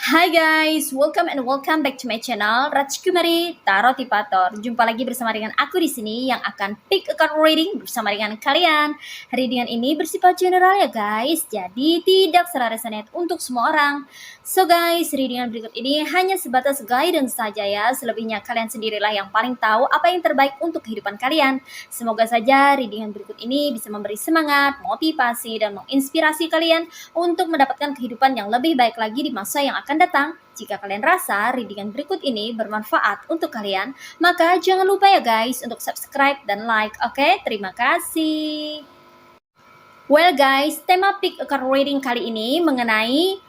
Hai guys, welcome back to my channel Rajkumari Tarot Tipator. Jumpa lagi bersama dengan aku di sini yang akan pick a card reading bersama dengan kalian. Readingan ini bersifat general ya guys, jadi tidak secara resonate untuk semua orang. So guys, readingan berikut ini hanya sebatas guidance saja ya. Selebihnya kalian sendirilah yang paling tahu apa yang terbaik untuk kehidupan kalian. Semoga saja readingan berikut ini bisa memberi semangat, motivasi, dan menginspirasi kalian untuk mendapatkan kehidupan yang lebih baik lagi di masa yang akan datang. Jika kalian rasa readingan berikut ini bermanfaat untuk kalian, maka jangan lupa ya guys untuk subscribe dan like. Oke, terima kasih. Well guys, tema pick a card reading kali ini mengenai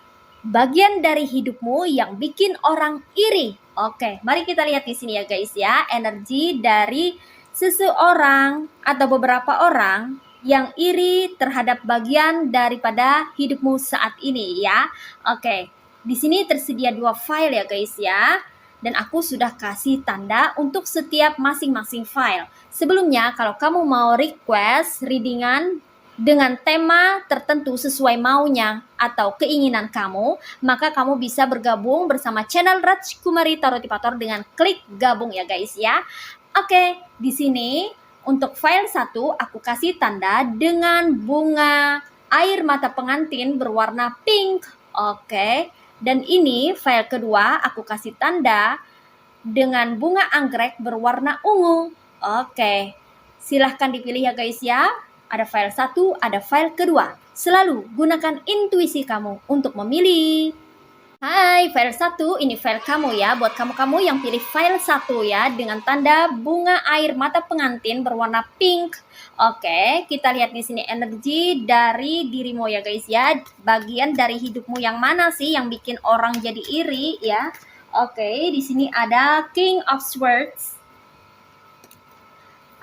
bagian dari hidupmu yang bikin orang iri. Oke, mari kita lihat di sini ya guys ya, energi dari seseorang atau beberapa orang yang iri terhadap bagian daripada hidupmu saat ini ya. Oke, di sini tersedia 2 file ya guys ya. Dan aku sudah kasih tanda untuk setiap masing-masing file. Sebelumnya, kalau kamu mau request readingan dengan tema tertentu sesuai maunya atau keinginan kamu, maka kamu bisa bergabung bersama channel Rajkumari Tarot Tipator dengan klik gabung ya guys ya. Oke, di sini untuk file 1 aku kasih tanda dengan bunga air mata pengantin berwarna pink. Oke. Dan ini file kedua aku kasih tanda dengan bunga anggrek berwarna ungu. Oke, silahkan dipilih ya guys ya. Ada file 1, ada file kedua. Selalu gunakan intuisi kamu untuk memilih. Hai, file 1, ini file kamu ya. Buat kamu-kamu yang pilih file 1 ya, dengan tanda bunga air mata pengantin berwarna pink. Oke, kita lihat di sini energi dari dirimu ya guys ya. Bagian dari hidupmu yang mana sih yang bikin orang jadi iri ya? Oke, di sini ada King of Swords,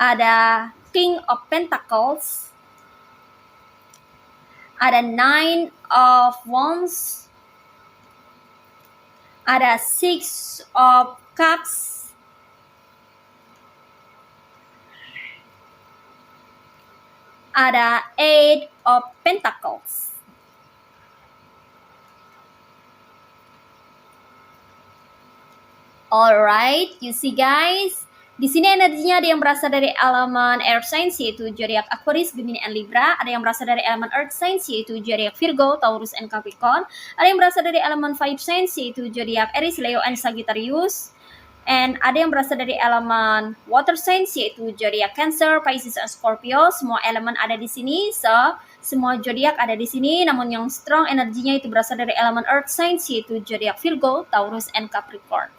ada King of Pentacles, ada Nine of Wands, ada Six of Cups, ada Eight of Pentacles. Alright, you see guys, di sini energinya ada yang berasal dari elemen air signs yaitu zodiak Aquarius, Gemini, and Libra. Ada yang berasal dari elemen earth signs yaitu zodiak Virgo, Taurus, and Capricorn. Ada yang berasal dari elemen fire signs yaitu zodiak Aries, Leo, and Sagittarius. And ada yang berasal dari elemen water signs yaitu zodiak Cancer, Pisces, and Scorpio. Semua elemen ada di sini, semua zodiak ada di sini. Namun yang strong energinya itu berasal dari elemen earth signs yaitu zodiak Virgo, Taurus, and Capricorn.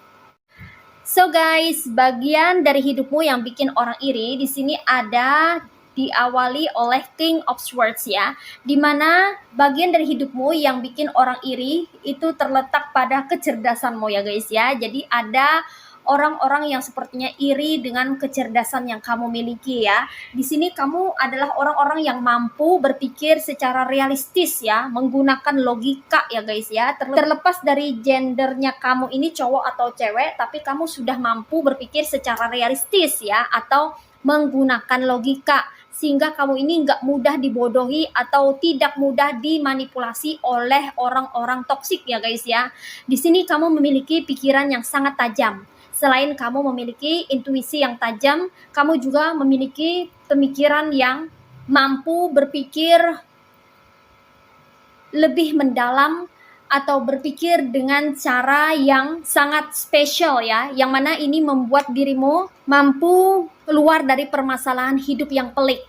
So guys, bagian dari hidupmu yang bikin orang iri di sini ada diawali oleh King of Swords ya, dimana bagian dari hidupmu yang bikin orang iri itu terletak pada kecerdasanmu ya guys ya. Jadi ada orang-orang yang sepertinya iri dengan kecerdasan yang kamu miliki ya. Di sini kamu adalah orang-orang yang mampu berpikir secara realistis ya, menggunakan logika ya guys ya. Terlepas dari gendernya kamu ini cowok atau cewek, tapi kamu sudah mampu berpikir secara realistis ya, atau menggunakan logika, sehingga kamu ini nggak mudah dibodohi atau tidak mudah dimanipulasi oleh orang-orang toksik ya guys ya. Di sini kamu memiliki pikiran yang sangat tajam. Selain kamu memiliki intuisi yang tajam, kamu juga memiliki pemikiran yang mampu berpikir lebih mendalam atau berpikir dengan cara yang sangat spesial ya, yang mana ini membuat dirimu mampu keluar dari permasalahan hidup yang pelik,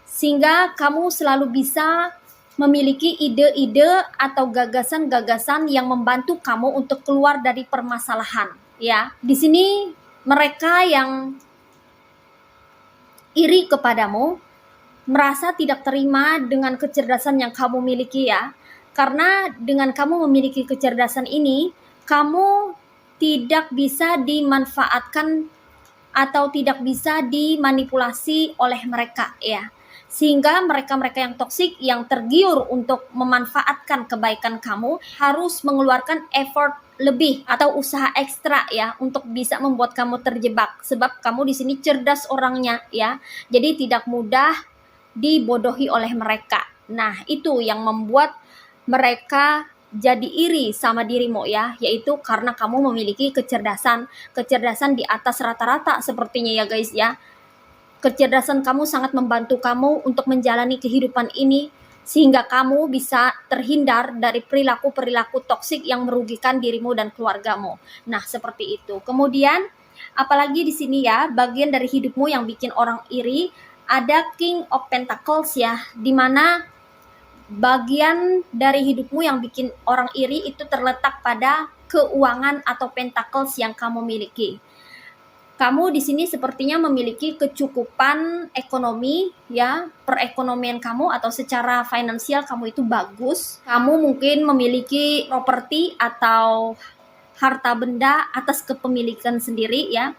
sehingga kamu selalu bisa memiliki ide-ide atau gagasan-gagasan yang membantu kamu untuk keluar dari permasalahan ya. Di sini mereka yang iri kepadamu merasa tidak terima dengan kecerdasan yang kamu miliki ya. Karena dengan kamu memiliki kecerdasan ini, kamu tidak bisa dimanfaatkan atau tidak bisa dimanipulasi oleh mereka ya. Sehingga mereka-mereka yang toksik yang tergiur untuk memanfaatkan kebaikan kamu harus mengeluarkan effort lebih atau usaha ekstra ya untuk bisa membuat kamu terjebak, sebab kamu di sini cerdas orangnya ya. Jadi tidak mudah dibodohi oleh mereka. Nah, itu yang membuat mereka jadi iri sama dirimu ya, yaitu karena kamu memiliki kecerdasan di atas rata-rata sepertinya ya guys ya. Kecerdasan kamu sangat membantu kamu untuk menjalani kehidupan ini sehingga kamu bisa terhindar dari perilaku-perilaku toksik yang merugikan dirimu dan keluargamu. Nah, seperti itu. Kemudian apalagi di sini ya, bagian dari hidupmu yang bikin orang iri ada King of Pentacles ya, dimana bagian dari hidupmu yang bikin orang iri itu terletak pada keuangan atau pentacles yang kamu miliki. Kamu di sini sepertinya memiliki kecukupan ekonomi ya, perekonomian kamu atau secara finansial kamu itu bagus. Kamu mungkin memiliki properti atau harta benda atas kepemilikan sendiri ya,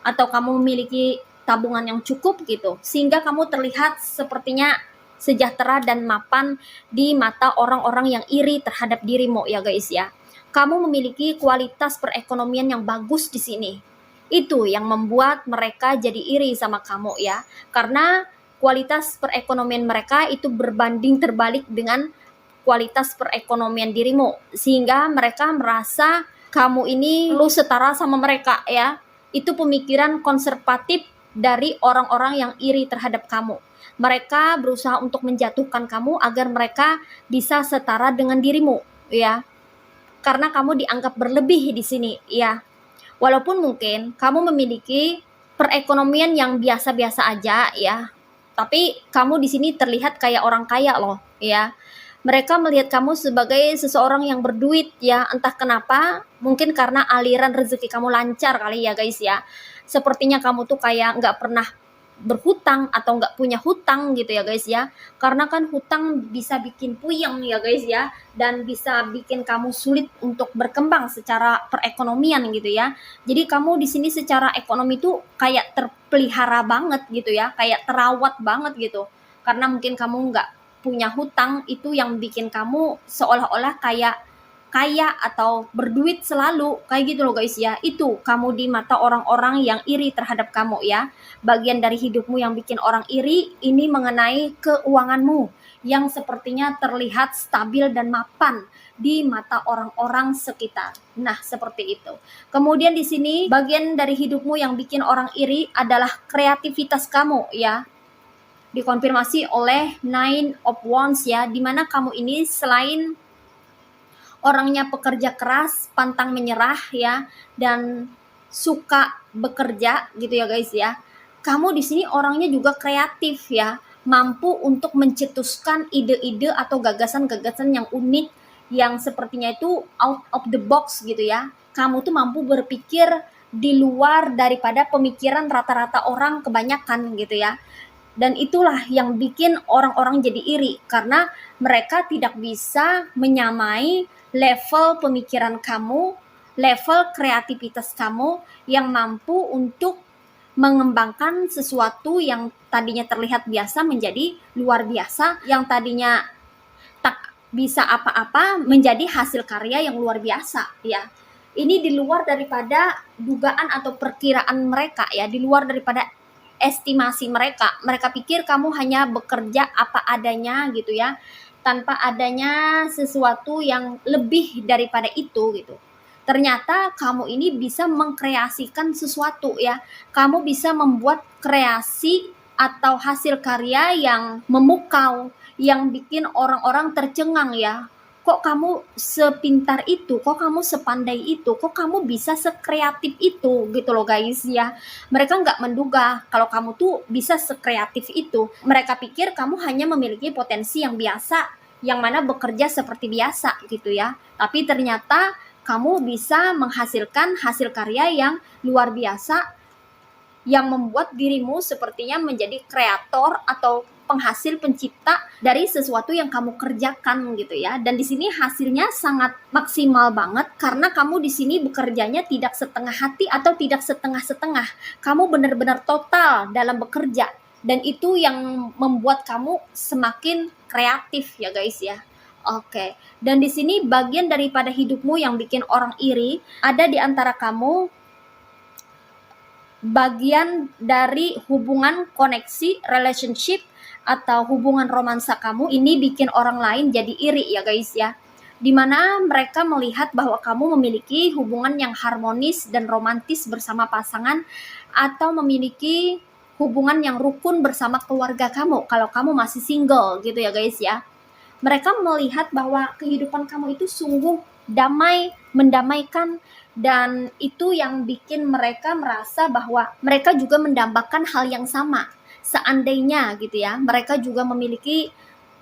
atau kamu memiliki tabungan yang cukup gitu, sehingga kamu terlihat sepertinya sejahtera dan mapan di mata orang-orang yang iri terhadap dirimu ya guys ya. Kamu memiliki kualitas perekonomian yang bagus di sini. Itu yang membuat mereka jadi iri sama kamu ya. Karena kualitas perekonomian mereka itu berbanding terbalik dengan kualitas perekonomian dirimu, sehingga mereka merasa kamu ini perlu setara sama mereka ya. Itu pemikiran konservatif dari orang-orang yang iri terhadap kamu. Mereka berusaha untuk menjatuhkan kamu agar mereka bisa setara dengan dirimu ya. Karena kamu dianggap berlebih di sini ya. Walaupun mungkin kamu memiliki perekonomian yang biasa-biasa aja ya, tapi kamu di sini terlihat kayak orang kaya loh ya. Mereka melihat kamu sebagai seseorang yang berduit ya, entah kenapa, mungkin karena aliran rezeki kamu lancar kali ya guys ya. Sepertinya kamu tuh kayak nggak pernah berhutang atau nggak punya hutang gitu ya guys ya. Karena kan hutang bisa bikin puyeng ya guys ya, dan bisa bikin kamu sulit untuk berkembang secara perekonomian gitu ya. Jadi kamu di sini secara ekonomi tuh kayak terpelihara banget gitu ya, kayak terawat banget gitu. Karena mungkin kamu nggak punya hutang, itu yang bikin kamu seolah-olah kayak kaya atau berduit selalu kayak gitu loh guys ya. Itu kamu di mata orang-orang yang iri terhadap kamu ya. Bagian dari hidupmu yang bikin orang iri ini mengenai keuanganmu yang sepertinya terlihat stabil dan mapan di mata orang-orang sekitar. Nah, seperti itu. Kemudian di sini bagian dari hidupmu yang bikin orang iri adalah kreativitas kamu ya. Dikonfirmasi oleh Nine of Wands ya, dimana kamu ini selain orangnya pekerja keras, pantang menyerah ya, dan suka bekerja gitu ya guys ya. Kamu di sini orangnya juga kreatif ya, mampu untuk mencetuskan ide-ide atau gagasan-gagasan yang unik yang sepertinya itu out of the box gitu ya. Kamu tuh mampu berpikir di luar daripada pemikiran rata-rata orang kebanyakan gitu ya. Dan itulah yang bikin orang-orang jadi iri karena mereka tidak bisa menyamai level pemikiran kamu, level kreativitas kamu yang mampu untuk mengembangkan sesuatu yang tadinya terlihat biasa menjadi luar biasa, yang tadinya tak bisa apa-apa menjadi hasil karya yang luar biasa ya. Ini di luar daripada dugaan atau perkiraan mereka ya, di luar daripada estimasi mereka. Mereka pikir kamu hanya bekerja apa adanya gitu ya, tanpa adanya sesuatu yang lebih daripada itu gitu. Ternyata kamu ini bisa mengkreasikan sesuatu ya. Kamu bisa membuat kreasi atau hasil karya yang memukau, yang bikin orang-orang tercengang ya. Kok kamu sepintar itu, kok kamu sepandai itu, kok kamu bisa sekreatif itu gitu loh guys ya. Mereka nggak menduga kalau kamu tuh bisa sekreatif itu. Mereka pikir kamu hanya memiliki potensi yang biasa, yang mana bekerja seperti biasa gitu ya. Tapi ternyata kamu bisa menghasilkan hasil karya yang luar biasa, yang membuat dirimu sepertinya menjadi kreator atau penghasil pencipta dari sesuatu yang kamu kerjakan gitu ya. Dan di sini hasilnya sangat maksimal banget karena kamu di sini bekerjanya tidak setengah hati atau tidak setengah-setengah. Kamu benar-benar total dalam bekerja dan itu yang membuat kamu semakin kreatif ya guys ya. Oke. Dan di sini bagian daripada hidupmu yang bikin orang iri ada di antara kamu bagian dari hubungan koneksi, relationship, atau hubungan romansa kamu ini bikin orang lain jadi iri ya guys ya. Dimana mereka melihat bahwa kamu memiliki hubungan yang harmonis dan romantis bersama pasangan atau memiliki hubungan yang rukun bersama keluarga kamu kalau kamu masih single gitu ya guys ya. Mereka melihat bahwa kehidupan kamu itu sungguh damai, mendamaikan, dan itu yang bikin mereka merasa bahwa mereka juga mendambakan hal yang sama. Seandainya gitu ya, mereka juga memiliki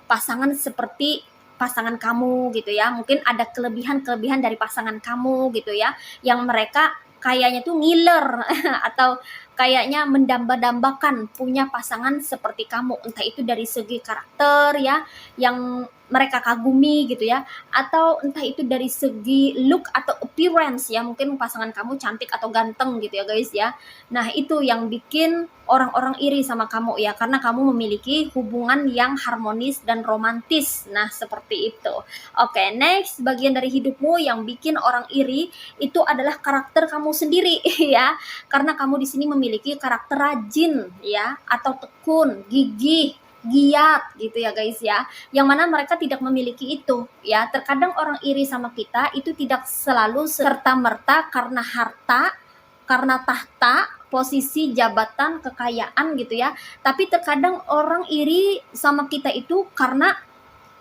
pasangan seperti pasangan kamu gitu ya. Mungkin ada kelebihan-kelebihan dari pasangan kamu gitu ya, yang mereka kayaknya tuh ngiler atau kayaknya mendamba-dambakan punya pasangan seperti kamu, entah itu dari segi karakter ya yang mereka kagumi gitu ya, atau entah itu dari segi look atau appearance ya, mungkin pasangan kamu cantik atau ganteng gitu ya guys ya. Nah itu yang bikin orang-orang iri sama kamu ya, karena kamu memiliki hubungan yang harmonis dan romantis. Nah seperti itu. Oke, next bagian dari hidupmu yang bikin orang iri itu adalah karakter kamu sendiri ya, karena kamu di sini memiliki karakter rajin ya, atau tekun, gigih, giat gitu ya guys ya, yang mana mereka tidak memiliki itu ya. Terkadang orang iri sama kita itu tidak selalu serta-merta karena harta, karena tahta, posisi, jabatan, kekayaan gitu ya, tapi terkadang orang iri sama kita itu karena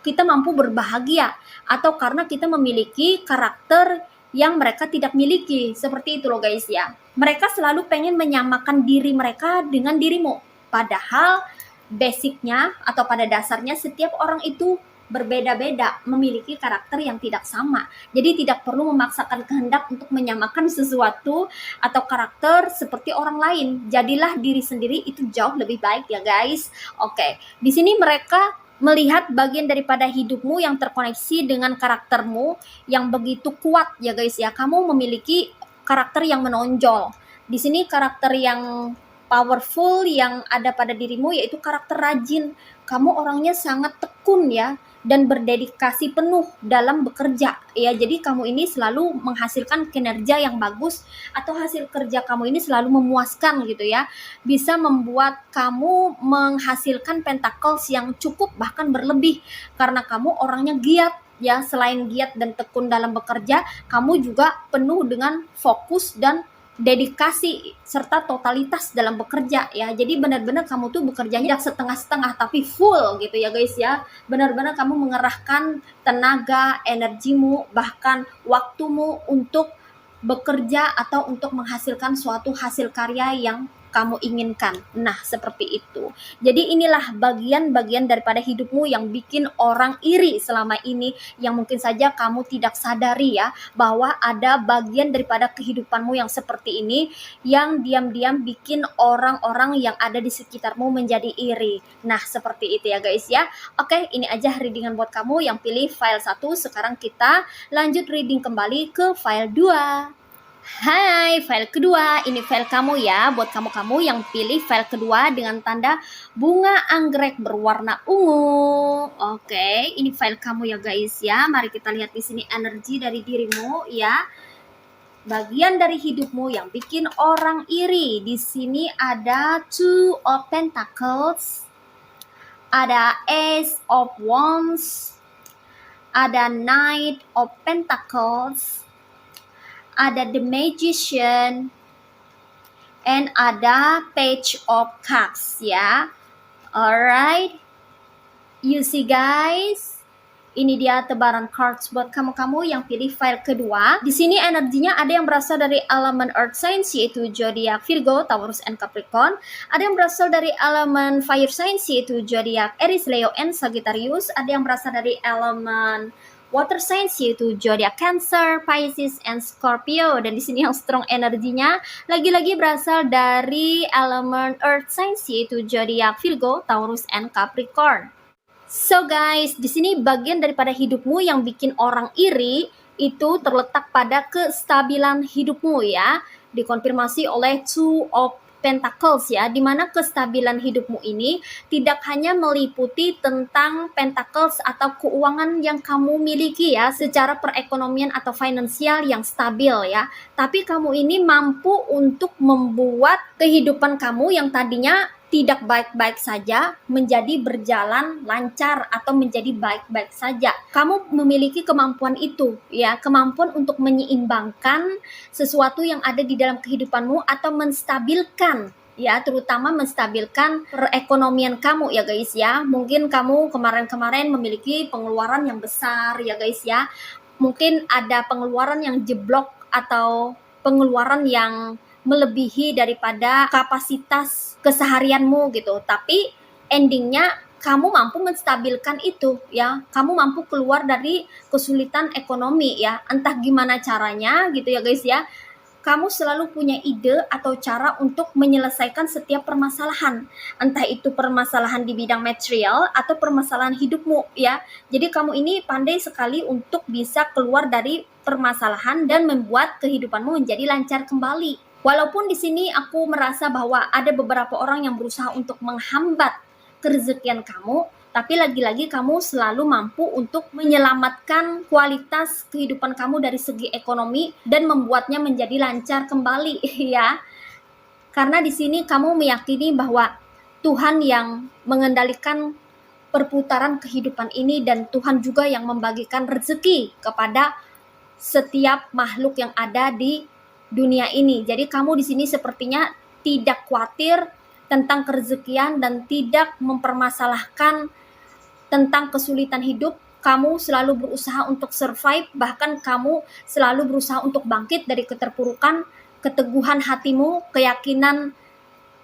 kita mampu berbahagia atau karena kita memiliki karakter yang mereka tidak miliki. Seperti itu loh guys ya. Mereka selalu pengen menyamakan diri mereka dengan dirimu, padahal basicnya atau pada dasarnya setiap orang itu berbeda-beda, memiliki karakter yang tidak sama. Jadi tidak perlu memaksakan kehendak untuk menyamakan sesuatu atau karakter seperti orang lain. Jadilah diri sendiri, itu jauh lebih baik ya guys. Oke, di sini mereka melihat bagian daripada hidupmu yang terkoneksi dengan karaktermu yang begitu kuat ya guys ya. Kamu memiliki karakter yang menonjol. Di sini karakter yang powerful yang ada pada dirimu yaitu karakter rajin. Kamu orangnya sangat tekun ya dan berdedikasi penuh dalam bekerja ya. Jadi kamu ini selalu menghasilkan kinerja yang bagus atau hasil kerja kamu ini selalu memuaskan gitu ya. Bisa membuat kamu menghasilkan pentacles yang cukup bahkan berlebih karena kamu orangnya giat ya. Selain giat dan tekun dalam bekerja, kamu juga penuh dengan fokus dan dedikasi serta totalitas dalam bekerja ya. Jadi benar-benar kamu tuh bekerjanya tidak setengah-setengah tapi full gitu ya guys ya. Benar-benar kamu mengerahkan tenaga, energimu, bahkan waktumu untuk bekerja atau untuk menghasilkan suatu hasil karya yang kamu inginkan. Nah, seperti itu. Jadi inilah bagian-bagian daripada hidupmu yang bikin orang iri selama ini, yang mungkin saja kamu tidak sadari ya, bahwa ada bagian daripada kehidupanmu yang seperti ini, yang diam-diam bikin orang-orang yang ada di sekitarmu menjadi iri. Nah, seperti itu ya guys ya. Oke, ini aja readingan buat kamu yang pilih file 1. Sekarang kita lanjut reading kembali ke file 2. Hai, file kedua. Ini file kamu ya, buat kamu-kamu yang pilih file kedua dengan tanda bunga anggrek berwarna ungu. Oke, ini file kamu ya guys ya. Mari kita lihat di sini energi dari dirimu ya. Bagian dari hidupmu yang bikin orang iri. Di sini ada Two of Pentacles, ada Ace of Wands, ada Knight of Pentacles, ada The Magician, and ada Page of Cups ya. Alright, you see guys, ini dia tebaran cards buat kamu-kamu yang pilih file kedua. Di sini energinya ada yang berasal dari elemen Earth Signs yaitu zodiak Virgo, Taurus, and Capricorn. Ada yang berasal dari elemen Fire Signs yaitu zodiak Aries, Leo, and Sagittarius. Ada yang berasal dari elemen water signs yaitu zodiak Cancer, Pisces, and Scorpio. Dan di sini yang strong energinya lagi-lagi berasal dari elemen earth signs yaitu zodiak Virgo, Taurus, and Capricorn. So guys, di sini bagian daripada hidupmu yang bikin orang iri itu terletak pada kestabilan hidupmu ya. Dikonfirmasi oleh Two of Pentacles ya, dimana kestabilan hidupmu ini tidak hanya meliputi tentang Pentacles atau keuangan yang kamu miliki ya, secara perekonomian atau finansial yang stabil ya, tapi kamu ini mampu untuk membuat kehidupan kamu yang tadinya tidak baik-baik saja menjadi berjalan lancar atau menjadi baik-baik saja. Kamu memiliki kemampuan itu ya, kemampuan untuk menyeimbangkan sesuatu yang ada di dalam kehidupanmu atau menstabilkan ya, terutama menstabilkan perekonomian kamu ya guys ya. Mungkin kamu kemarin-kemarin memiliki pengeluaran yang besar ya guys ya. Mungkin ada pengeluaran yang jeblok atau pengeluaran yang melebihi daripada kapasitas keseharianmu gitu, tapi endingnya kamu mampu menstabilkan itu ya, kamu mampu keluar dari kesulitan ekonomi ya, entah gimana caranya gitu ya guys ya. Kamu selalu punya ide atau cara untuk menyelesaikan setiap permasalahan, entah itu permasalahan di bidang material atau permasalahan hidupmu ya. Jadi kamu ini pandai sekali untuk bisa keluar dari permasalahan dan membuat kehidupanmu menjadi lancar kembali. Walaupun di sini aku merasa bahwa ada beberapa orang yang berusaha untuk menghambat kerezekian kamu, tapi lagi-lagi kamu selalu mampu untuk menyelamatkan kualitas kehidupan kamu dari segi ekonomi dan membuatnya menjadi lancar kembali ya. Karena di sini kamu meyakini bahwa Tuhan yang mengendalikan perputaran kehidupan ini dan Tuhan juga yang membagikan rezeki kepada setiap makhluk yang ada di dunia ini. Jadi kamu di sini sepertinya tidak khawatir tentang kerezekian dan tidak mempermasalahkan tentang kesulitan hidup. Kamu selalu berusaha untuk survive, bahkan kamu selalu berusaha untuk bangkit dari keterpurukan. Keteguhan hatimu, keyakinan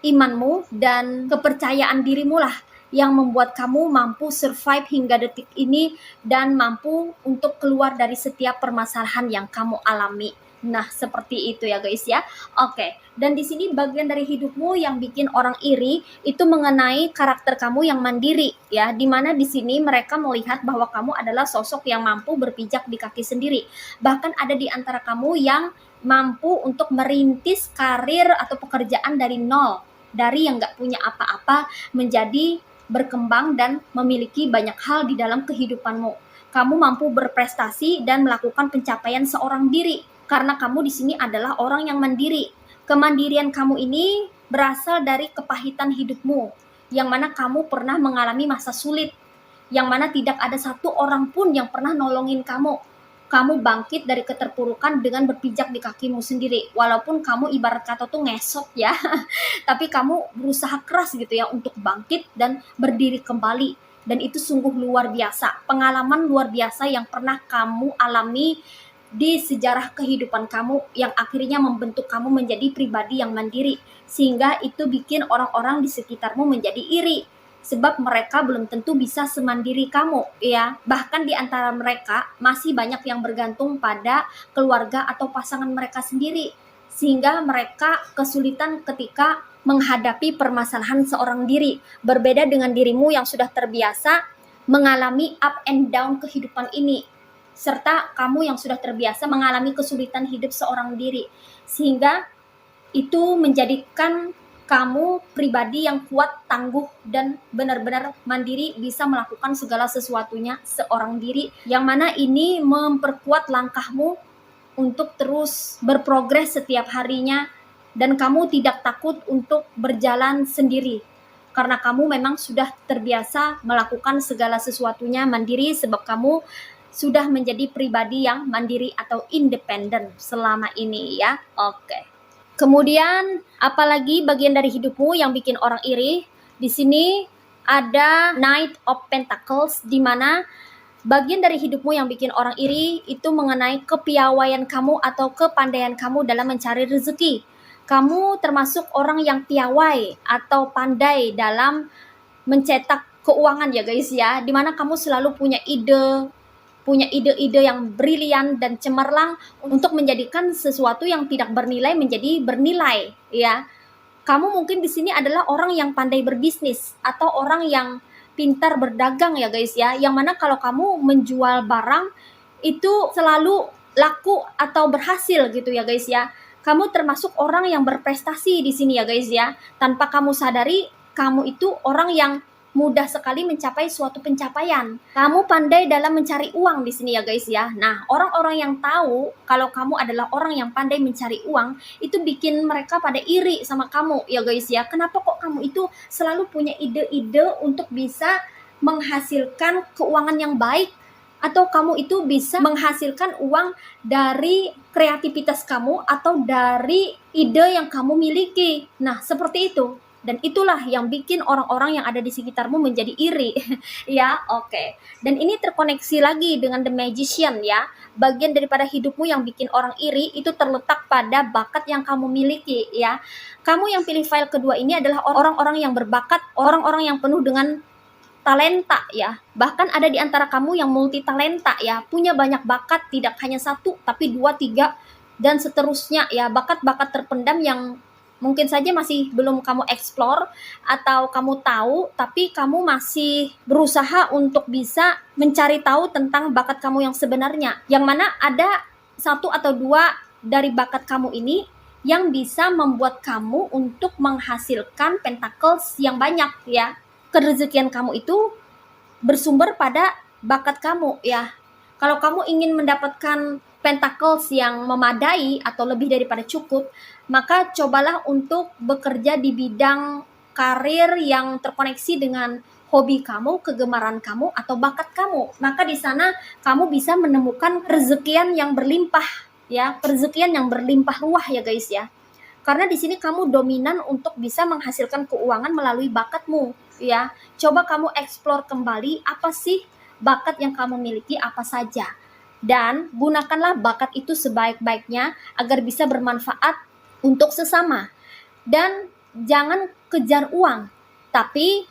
imanmu, dan kepercayaan dirimu lah yang membuat kamu mampu survive hingga detik ini dan mampu untuk keluar dari setiap permasalahan yang kamu alami. Nah, seperti itu ya guys ya. Oke, dan di sini bagian dari hidupmu yang bikin orang iri itu mengenai karakter kamu yang mandiri ya, dimana di sini mereka melihat bahwa kamu adalah sosok yang mampu berpijak di kaki sendiri. Bahkan ada di antara kamu yang mampu untuk merintis karir atau pekerjaan dari nol, dari yang gak punya apa-apa menjadi berkembang dan memiliki banyak hal di dalam kehidupanmu. Kamu mampu berprestasi dan melakukan pencapaian seorang diri. Karena kamu di sini adalah orang yang mandiri. Kemandirian kamu ini berasal dari kepahitan hidupmu, yang mana kamu pernah mengalami masa sulit, yang mana tidak ada satu orang pun yang pernah nolongin kamu. Kamu bangkit dari keterpurukan dengan berpijak di kakimu sendiri. Walaupun kamu ibarat kata tuh ngesot ya, tapi kamu berusaha keras gitu ya untuk bangkit dan berdiri kembali. Dan itu sungguh luar biasa, pengalaman luar biasa yang pernah kamu alami di sejarah kehidupan kamu yang akhirnya membentuk kamu menjadi pribadi yang mandiri, sehingga itu bikin orang-orang di sekitarmu menjadi iri sebab mereka belum tentu bisa semandiri kamu ya. Bahkan di antara mereka masih banyak yang bergantung pada keluarga atau pasangan mereka sendiri, sehingga mereka kesulitan ketika menghadapi permasalahan seorang diri. Berbeda dengan dirimu yang sudah terbiasa mengalami up and down kehidupan ini, serta kamu yang sudah terbiasa mengalami kesulitan hidup seorang diri, sehingga itu menjadikan kamu pribadi yang kuat, tangguh, dan benar-benar mandiri, bisa melakukan segala sesuatunya seorang diri, yang mana ini memperkuat langkahmu untuk terus berprogres setiap harinya, dan kamu tidak takut untuk berjalan sendiri karena kamu memang sudah terbiasa melakukan segala sesuatunya mandiri, sebab kamu sudah menjadi pribadi yang mandiri atau independen selama ini ya. Oke. Kemudian apalagi bagian dari hidupmu yang bikin orang iri? Di sini ada Knight of Pentacles, di mana bagian dari hidupmu yang bikin orang iri itu mengenai kepiawaian kamu atau kepandaian kamu dalam mencari rezeki. Kamu termasuk orang yang piawai atau pandai dalam mencetak keuangan ya guys ya, dimana kamu selalu punya ide, punya ide-ide yang brilian dan cemerlang untuk menjadikan sesuatu yang tidak bernilai menjadi bernilai, ya. Kamu mungkin di sini adalah orang yang pandai berbisnis atau orang yang pintar berdagang ya guys ya. Yang mana kalau kamu menjual barang itu selalu laku atau berhasil gitu ya guys ya. Kamu termasuk orang yang berprestasi di sini ya guys ya. Tanpa kamu sadari, kamu itu orang yang mudah sekali mencapai suatu pencapaian. Kamu pandai dalam mencari uang di sini ya guys ya. Nah, orang-orang yang tahu kalau kamu adalah orang yang pandai mencari uang, itu bikin mereka pada iri sama kamu ya guys ya. Kenapa kok kamu itu selalu punya ide-ide untuk bisa menghasilkan keuangan yang baik, atau kamu itu bisa menghasilkan uang dari kreativitas kamu atau dari ide yang kamu miliki. Nah, seperti itu. Dan itulah yang bikin orang-orang yang ada di sekitarmu menjadi iri. Ya, oke. Dan ini terkoneksi lagi dengan The Magician ya. Bagian daripada hidupmu yang bikin orang iri itu terletak pada bakat yang kamu miliki ya. Kamu yang pilih file kedua ini adalah orang-orang yang berbakat, orang-orang yang penuh dengan talenta ya. Bahkan ada di antara kamu yang multi talenta ya, punya banyak bakat, tidak hanya satu tapi 2, 3 dan seterusnya ya. Bakat-bakat terpendam yang mungkin saja masih belum kamu explore atau kamu tahu, tapi kamu masih berusaha untuk bisa mencari tahu tentang bakat kamu yang sebenarnya. Yang mana ada 1 atau 2 dari bakat kamu ini yang bisa membuat kamu untuk menghasilkan pentacles yang banyak ya. Kerezekian kamu itu bersumber pada bakat kamu ya. Kalau kamu ingin mendapatkan pentacles yang memadai atau lebih daripada cukup, maka cobalah untuk bekerja di bidang karir yang terkoneksi dengan hobi kamu, kegemaran kamu, atau bakat kamu. Maka di sana kamu bisa menemukan rezekian yang berlimpah ya, rezekian yang berlimpah ruah ya guys ya. Karena di sini kamu dominan untuk bisa menghasilkan keuangan melalui bakatmu ya. Coba kamu explore kembali apa sih bakat yang kamu miliki, apa saja. Dan gunakanlah bakat itu sebaik-baiknya agar bisa bermanfaat untuk sesama. Dan jangan kejar uang, tapi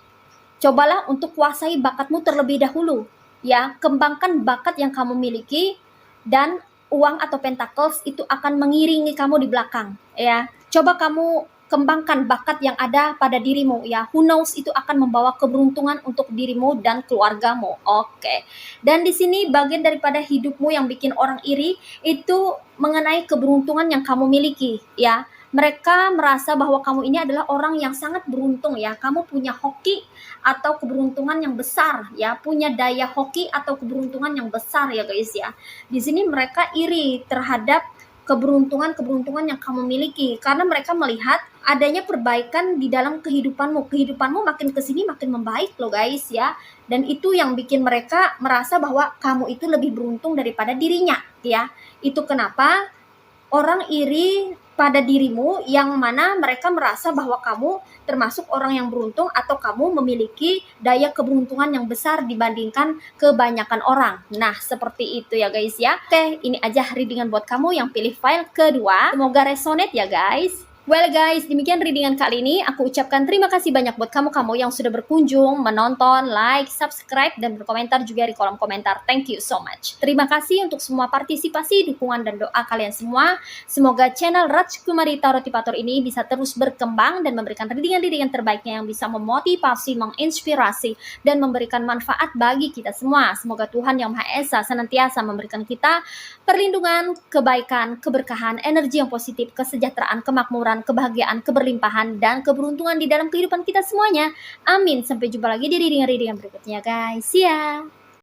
cobalah untuk kuasai bakatmu terlebih dahulu ya. Kembangkan bakat yang kamu miliki dan uang atau pentacles itu akan mengiringi kamu di belakang ya. Coba kamu kembangkan bakat yang ada pada dirimu ya. Who knows, itu akan membawa keberuntungan untuk dirimu dan keluargamu. Oke. Dan di sini bagian daripada hidupmu yang bikin orang iri itu mengenai keberuntungan yang kamu miliki ya. Mereka merasa bahwa kamu ini adalah orang yang sangat beruntung ya. Kamu punya hoki atau keberuntungan yang besar ya, punya daya hoki atau keberuntungan yang besar ya guys ya. Di sini mereka iri terhadap keberuntungan yang kamu miliki karena mereka melihat adanya perbaikan di dalam kehidupanmu. Kehidupanmu makin kesini makin membaik loh guys ya. Dan itu yang bikin mereka merasa bahwa kamu itu lebih beruntung daripada dirinya ya. Itu kenapa orang iri pada dirimu, yang mana mereka merasa bahwa kamu termasuk orang yang beruntung atau kamu memiliki daya keberuntungan yang besar dibandingkan kebanyakan orang. Nah, seperti itu ya guys ya. Oke, ini aja readingan buat kamu yang pilih file kedua. Semoga resonate ya guys. Well guys, demikian readingan kali ini. Aku ucapkan terima kasih banyak buat kamu-kamu yang sudah berkunjung, menonton, like, subscribe, dan berkomentar juga di kolom komentar. Thank you so much. Terima kasih untuk semua partisipasi, dukungan, dan doa kalian semua. Semoga channel Rajkumari Tarotipator ini bisa terus berkembang dan memberikan readingan-readingan terbaiknya yang bisa memotivasi, menginspirasi, dan memberikan manfaat bagi kita semua. Semoga Tuhan Yang Maha Esa senantiasa memberikan kita perlindungan, kebaikan, keberkahan, energi yang positif, kesejahteraan, kemakmuran, kebahagiaan, keberlimpahan, dan keberuntungan di dalam kehidupan kita semuanya. Amin. Sampai jumpa lagi di readingan-readingan berikutnya guys. See ya.